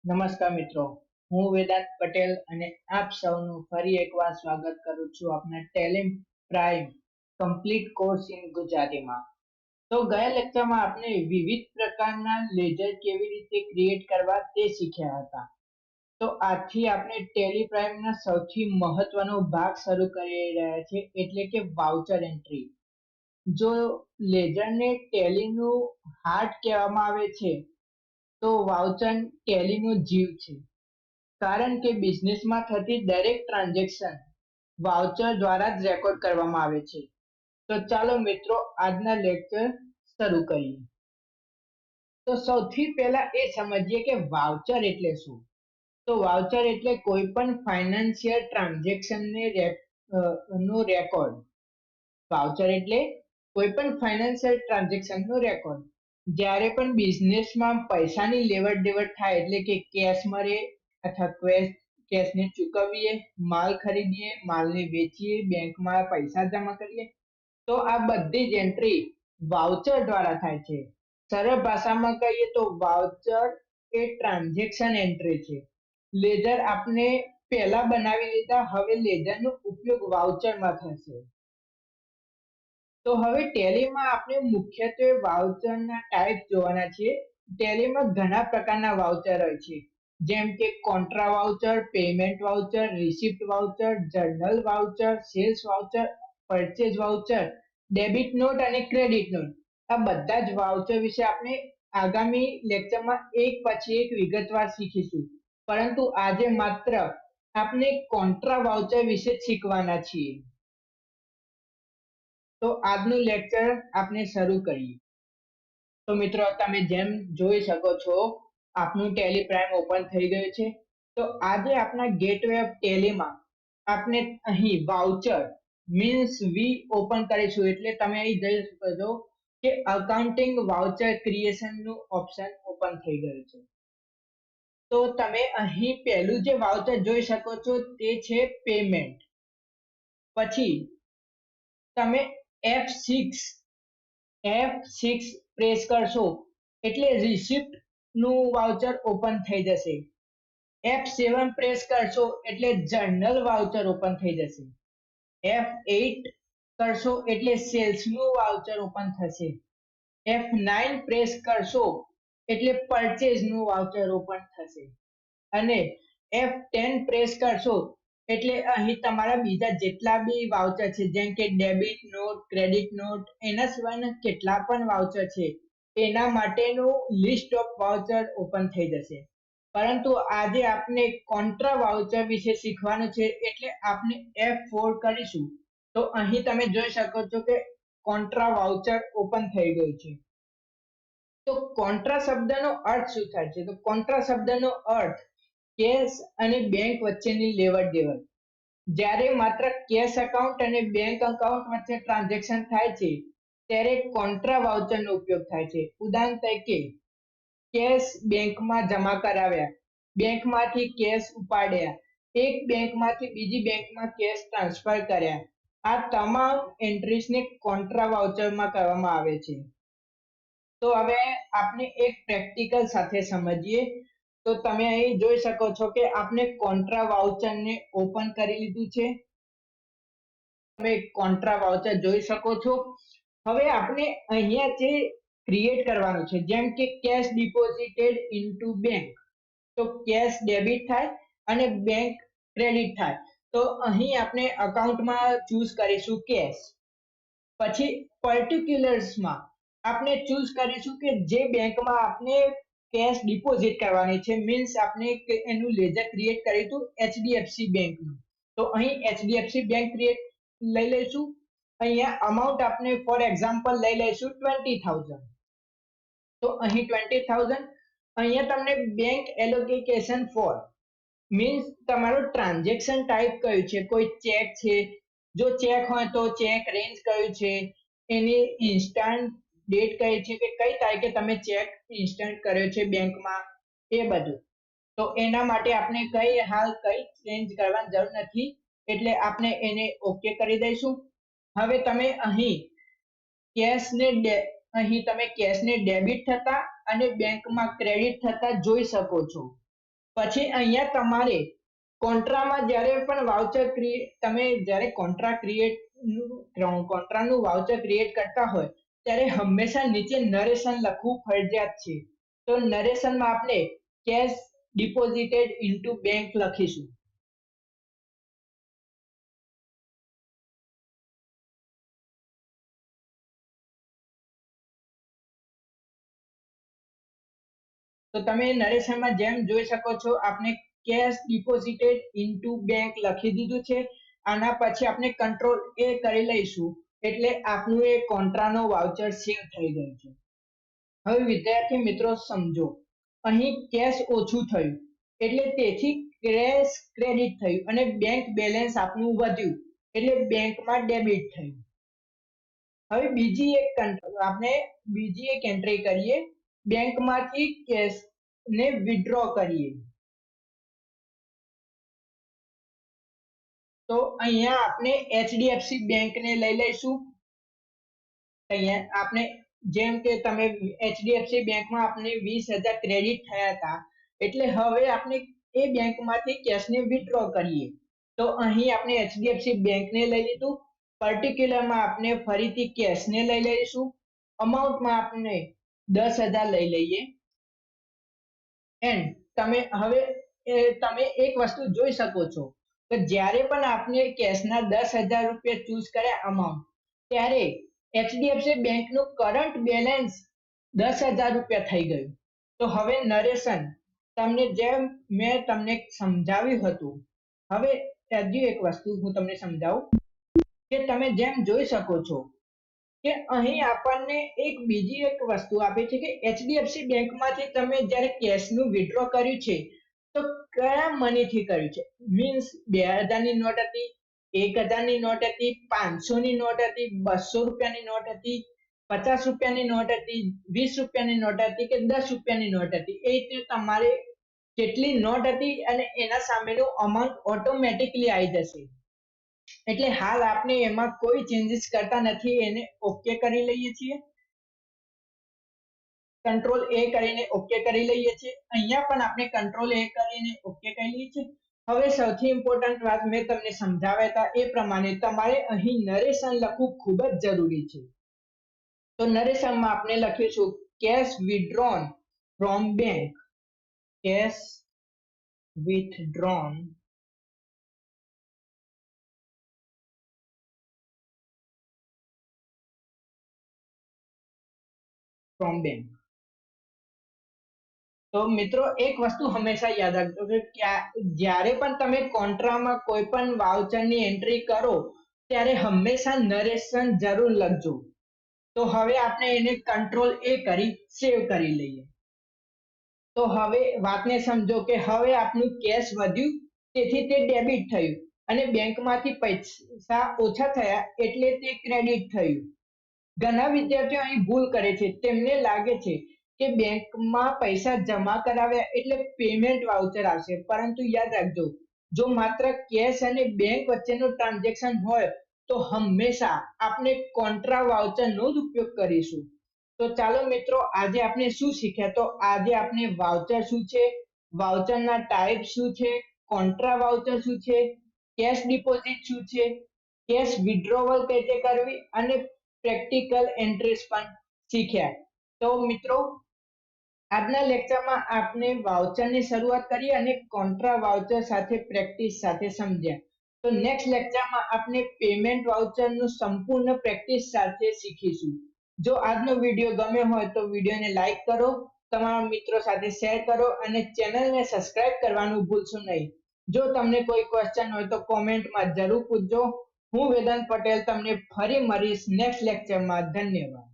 નમસ્કાર મિત્રો, હું વેદાંત પટેલ અને આપ સૌનું ફરી એકવાર સ્વાગત કરું છું આપના talent prime complete course in ગુજરાતીમાં. તો ગયા લેક્ચરમાં આપણે વિવિધ પ્રકારના લેજર કેવી રીતે ક્રિએટ કરવા તે શીખ્યા હતા. તો આજથી આપણે ટેલી પ્રાઇમના સૌથી મહત્વનો ભાગ શરૂ કરી રહ્યા છીએ, એટલે કે વાઉચર એન્ટ્રી. જો લેજરને ટેલીનું હાર્ટ કહેવામાં આવે છે, તો વાઉચર ટેલીનો જીવ છે, કારણ કે બિઝનેસમાં થતી દરેક ટ્રાન્ઝેક્શન વાઉચર દ્વારા જ રેકોર્ડ કરવામાં આવે છે. તો ચાલો મિત્રો આજના લેક્ચર શરૂ કરીએ. તો સૌથી પહેલા એ સમજીએ કે વાઉચર એટલે શું. તો વાઉચર એટલે કોઈ પણ ફાઇનાન્શિયલ ટ્રાન્ઝેક્શનને નો રેકોર્ડ. વાઉચર એટલે કોઈ પણ ફાઇનાન્શિયલ ટ્રાન્ઝેક્શનનો રેકોર્ડ. જ્યારે પણ બિઝનેસમાં પૈસાની લેવડ દેવડ થાય, એટલે કે કેશ મળે અથવા કેશને ચૂકવીએ, માલ ખરીદીએ, માલને વેચીએ, બેંકમાં પૈસા જમા કરીએ, તો આ બધી જ એન્ટ્રી વાઉચર દ્વારા થાય છે. સરળ ભાષામાં કહીએ તો વાઉચર એ ટ્રાન્ઝેક્શન એન્ટ્રી છે. લેજર આપણે પહેલા બનાવી લીધા, હવે લેજરનો ઉપયોગ વાઉચરમાં થશે. તો હવે ટેલીમાં આપણે મુખ્યત્વે વાઉચરના ટાઈપ જોવાના છીએ. ટેલીમાં ઘણા પ્રકારના વાઉચર હોય છે, જેમ કે contra voucher, payment voucher, receipt voucher, journal voucher, sales voucher, purchase voucher, debit note અને ક્રેડિટ નોટ. આ બધા જ વાઉચર વિશે આપણે આગામી લેક્ચરમાં એક પછી એક વિગતવાર શીખીશું, પરંતુ આજે માત્ર આપણે કોન્ટ્રા વાઉચર વિશે શીખવાના છીએ. તો આજનું લેક્ચર આપણે શરૂ કરીએ. તો મિત્રો તમે જેમ જોઈ શકો છો, આપનું ટેલી પ્રાઇમ ઓપન થઈ ગયું છે. તો આજે આપણા ગેટવે ઓફ ટેલીમાં આપણે અહીં વાઉચર મીન્સ વી ઓપન કરીશું, એટલે તમે અહીં જોઈ શકો છો કે અકાઉન્ટિંગ વાઉચર ક્રિએશન નું ઓપ્શન ઓપન થઈ ગયું છે. તો તમે અહીં પહેલું જે વાઉચર જોઈ શકો છો તે છે પેમેન્ટ. પછી તમે F6 પ્રેસ કરશો એટલે રિસિપ્ટ નું વાઉચર ઓપન થઈ જશે. F7 પ્રેસ કરશો એટલે જર્નલ વાઉચર ઓપન થઈ જશે. F8 કરશો એટલે સેલ્સ નું વાઉચર ઓપન થશે. F9 પ્રેસ કરશો એટલે પરચેઝ નું વાઉચર ઓપન થશે. અને F10 પ્રેસ કરશો એટલે અહીં તમારા બીજા જેટલા બી વાઉચર છે, જેમ કે ડેબિટ નોટ, ક્રેડિટ નોટ, એના સિવાયના કેટલા પણ વાઉચર છે, એના માટેનું લિસ્ટ ઓફ વાઉચર ઓપન થઈ જશે. પરંતુ આજે આપણે કોન્ટ્રા વાઉચર વિશે શીખવાનું છે, એટલે આપણે F4 કરીશું. તો અહીં તમે જોઈ શકો છો કે કોન્ટ્રા વાઉચર ઓપન થઈ ગયું છે. તો કોન્ટ્રા શબ્દનો અર્થ શું થાય છે? તો કોન્ટ્રા શબ્દનો અર્થ કેશ અને બેંક વચ્ચેની લેવડ દેવડ. જ્યારે માત્ર કેશ એકાઉન્ટ અને બેંક એકાઉન્ટ વચ્ચે ટ્રાન્ઝેક્શન થાય છે, ત્યારે કોન્ટ્રા વાઉચરનો ઉપયોગ થાય છે. ઉદાહરણ તરીકે કેશ બેંકમાં જમા કરાવ્યા, બેંકમાંથી કેશ ઉપાડ્યા, એક બેંકમાંથી બીજી બેંકમાં કેશ ટ્રાન્સફર કર્યા. આ તમામ એન્ટ્રીઝને કોન્ટ્રા વાઉચરમાં કરવામાં આવે છે. તો હવે આપણે એક પ્રેક્ટિકલ સાથે સમજીએ. તો તમે અહીં જોઈ શકો છો કે આપણે કોન્ટ્રા વાઉચરને ઓપન કરી લીધું છે. તમે કોન્ટ્રા વાઉચર જોઈ શકો છો. હવે આપણે અહીંયા જે ક્રિએટ કરવાનું છે, જેમ કે કેશ ડિપોઝિટેડ ઇનટુ બેંક, તો કેશ ડેબિટ થાય અને બેંક ક્રેડિટ થાય. તો અહીં આપણે અકાઉન્ટમાં ચૂઝ કરીશું કેશ. પછી પર્ટિક્યુલર્સમાં આપણે ચૂઝ કરીશું કે જે બેંકમાં આપણે કેશ ડિપોઝિટ કરવાની છે, મીન્સ આપણે એનું લેજર ક્રિએટ કર્યું હતું એચડીએફસી બેંકનું. તો અહીં એચડીએફસી બેંક ક્રિએટ લઈ લઈશું. અહીંયા અમાઉન્ટ આપણે ફોર એક્ઝામ્પલ લઈ લઈશું 20,000. તો અહીં 20,000. અહીંયા તમને બેંક એલોકેશન ફોર મીન્સ તમારું ટ્રાન્ઝેક્શન ટાઈપ કયું છે, કોઈ ચેક છે, જો ચેક હોય તો ચેક રેન્જ કયું છે, એની ઇન્સ્ટન્ટ ડેટ કઈ છે, કે કઈ તારીખે તમે ચેક ઇન્સ્ટન્ટ કર્યો છે બેંકમાં, એ બધું. તો એના માટે આપણે હાલ કઈ ચેન્જ કરવાની જરૂર નથી, એટલે આપણે એને ઓકે કરી દઈશું. હવે તમે અહીં કેશને ડેબિટ થતા અને બેંકમાં ક્રેડિટ થતા જોઈ શકો છો. પછી અહીંયા તમારે કોન્ટ્રામાં જ્યારે પણ વાઉચર તમે જ્યારે કોન્ટ્રાનું વાઉચર ક્રિએટ કરતા હોય ત્યારે હંમેશા નીચે નરેશન લખવું ફરજિયાત છે. તો નરેશનમાં આપણે કેશ ડિપોઝિટેડ ઇન્ટુ બેંક લખીશું. તો તમે નરેશનમાં જેમ જોઈ શકો છો આપણે કેશ ડિપોઝિટેડ ઇન્ટુ બેંક લખી દીધું છે. આના પછી આપણે કંટ્રોલ એ કરી લઈશું એટલે આપણું એ કોન્ટ્રાનો વાઉચર સેવ થઈ ગયું છે. હવે વિદ્યાર્થી મિત્રો સમજો, અહીં કેશ ઓછું થયું એટલે તેથી કેશ ક્રેડિટ થયું અને બેંક બેલેન્સ આપણું વધ્યું એટલે બેંકમાં ડેબિટ થયું. હવે આપણે બીજી એક એન્ટ્રી કરીએ, બેંકમાંથી કેશ ને વિથડ્રો કરીએ. તો અહીંયા આપણે HDFC બેંકને લઈ લઈશું. અહીંયા આપણે જેમ કે તમે HDFC બેંકમાં આપણે 20,000 ક્રેડિટ થયા હતા એટલે હવે આપણે એ બેંકમાંથી કેશને વિથડ્રો કરીએ. તો અહીં આપણે HDFC બેંકને લઈ લીધું, પર્ટિક્યુલરમાં આપણે ફરીથી કેશને લઈ લઈશું. અમાઉન્ટમાં આપણે 10,000 લઈ લઈએ. એન્ડ તમે એક વસ્તુ જોઈ શકો છો કે જ્યારે પણ આપણે કેશના 10,000 રૂપિયા ચૂઝ કર્યા અમાઉન્ટ ત્યારે HDFC બેંકનું કરંટ બેલેન્સ 10,000 રૂપિયા થઈ ગયું. તો હવે નરેશન જેમ મેં તમને સમજાવ્યું હતું, હવે હજી એક વસ્તુ હું તમને સમજાવું કે તમે જેમ જોઈ શકો છો કે અહીં આપણને બીજી એક વસ્તુ આપી છે કે HDFC બેંકમાંથી તમે જ્યારે કેશનું વિથડ્રો કર્યું છે તો કયા મનીથી કર્યું છે. મીન્સ 2,000ની નોટ હતી, 1,000ની નોટ હતી, 500ની નોટ હતી, 200 રૂપિયાની નોટ હતી, 50 રૂપિયાની નોટ હતી, 20 રૂપિયાની નોટ હતી કે 10 રૂપિયાની નોટ હતી. એ રીતે તમારે કેટલી નોટ હતી અને એના સામેનું અમાઉન્ટ ઓટોમેટિકલી આવી જશે. એટલે હાલ આપણે એમાં કોઈ ચેન્જીસ કરતા નથી, એને ઓકે કરી લઈએ છીએ. કંટ્રોલ એ કરીને ઓકે કરી લઈએ છીએ. અહીંયા પણ આપણે કંટ્રોલ એ કરીને ઓકે કરી લઈએ છીએ. હવે સૌથી ઇમ્પોર્ટન્ટ વાત મેં તમને સમજાવ્યા હતા એ પ્રમાણે તમારે અહીં નરેશન લખવું ખૂબ જ જરૂરી છે. તો નરેશનમાં આપણે લખીશું cash withdrawn from bank, cash withdrawn from bank. તો મિત્રો એક વસ્તુ હંમેશા યાદ રાખજો કે જ્યારે પણ તમે કોન્ટ્રામાં કોઈ પણ વાઉચરની એન્ટ્રી કરો ત્યારે હંમેશા નરેશન જરૂર લખજો. તો હવે આપણે એને કંટ્રોલ એ કરી સેવ કરી લઈએ. તો હવે વાતને સમજો કે હવે આપણું કેશ વધ્યું તેથી તે ડેબિટ થયું અને બેંકમાંથી પૈસા ઓછા થયા એટલે તે ક્રેડિટ થયું. ઘણા વિદ્યાર્થીઓ અહીં ભૂલ કરે છે, તેમને લાગે છે કે બેંકમાં પૈસા જમા કરાવ્યા એટલે પેમેન્ટ વાઉચર આવશે, પરંતુ યાદ રાખજો જો માત્ર કેશ અને બેંક વચ્ચેનું ટ્રાન્ઝેક્શન હોય તો હંમેશા આપણે કોન્ટ્રા વાઉચરનો જ ઉપયોગ કરીશું. તો ચાલો મિત્રો આજે આપણે શું શીખ્યા, તો આજે આપણે વાઉચર શું છે, વાઉચરના ટાઈપ શું છે, કોન્ટ્રા વાઉચર શું છે, કેશ ડિપોઝિટ શું છે, કેશ વિથડ્રોવલ કઈ રીતે કરવી અને પ્રેક્ટિકલ એન્ટ્રીઝ પણ શીખ્યા. તો મિત્રો આજના લેક્ચરમાં આપણે વાઉચરની શરૂઆત કરી અને કોન્ટ્રા વાઉચર સાથે પ્રેક્ટિસ સાથે સમજ્યા. તો નેક્સ્ટ લેક્ચરમાં આપણે પેમેન્ટ વાઉચરનું સંપૂર્ણ પ્રેક્ટિસ સાથે શીખીશું. જો આજનો વિડીયો ગમ્યો હોય તો વિડીયોને લાઈક કરો, તમારા મિત્રો સાથે શેર કરો અને ચેનલને સબસ્ક્રાઇબ કરવાનું ભૂલશો નહીં. જો તમને કોઈ ક્વેશ્ચન હોય તો કોમેન્ટમાં જરૂર પૂછજો. હું વેદાંત પટેલ તમને ફરી મળીશ નેક્સ્ટ લેક્ચરમાં. ધન્યવાદ.